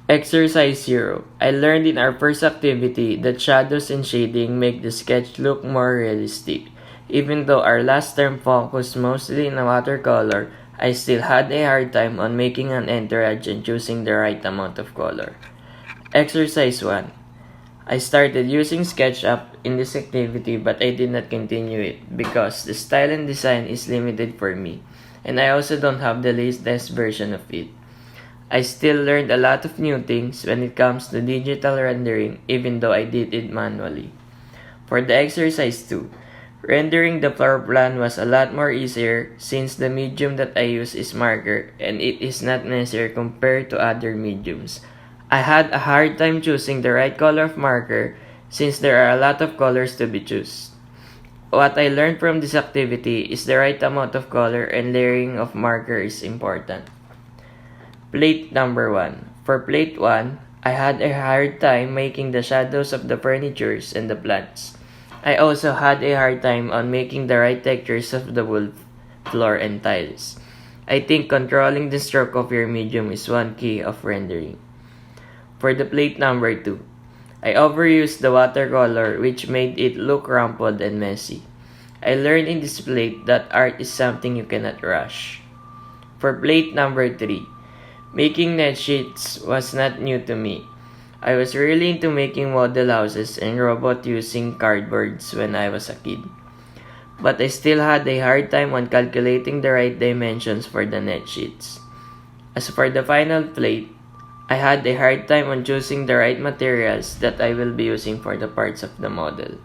Exercise 0. I learned in our first activity that shadows and shading make the sketch look more realistic. Even though our last term focused mostly on watercolor, I still had a hard time on making an entourage and choosing the right amount of color. Exercise 1. I started using SketchUp in this activity but I did not continue it because the style and design is limited for me, and I also don't have the latest version of it. I still learned a lot of new things when it comes to digital rendering even though I did it manually. For the exercise 2, rendering the floor plan was a lot more easier since the medium that I use is marker and it is not necessary compared to other mediums. I had a hard time choosing the right color of marker since there are a lot of colors to be chosen. What I learned from this activity is the right amount of color and layering of marker is important. Plate number 1. For plate 1, I had a hard time making the shadows of the furnitures and the plants. I also had a hard time on making the right textures of the wood, floor, and tiles. I think controlling the stroke of your medium is one key of rendering. For the plate number 2, I overused the watercolor which made it look rumpled and messy. I learned in this plate that art is something you cannot rush. For plate number 3, making net sheets was not new to me. I was really into making model houses and robots using cardboards when I was a kid. But I still had a hard time on calculating the right dimensions for the net sheets. As for the final plate, I had a hard time on choosing the right materials that I will be using for the parts of the model.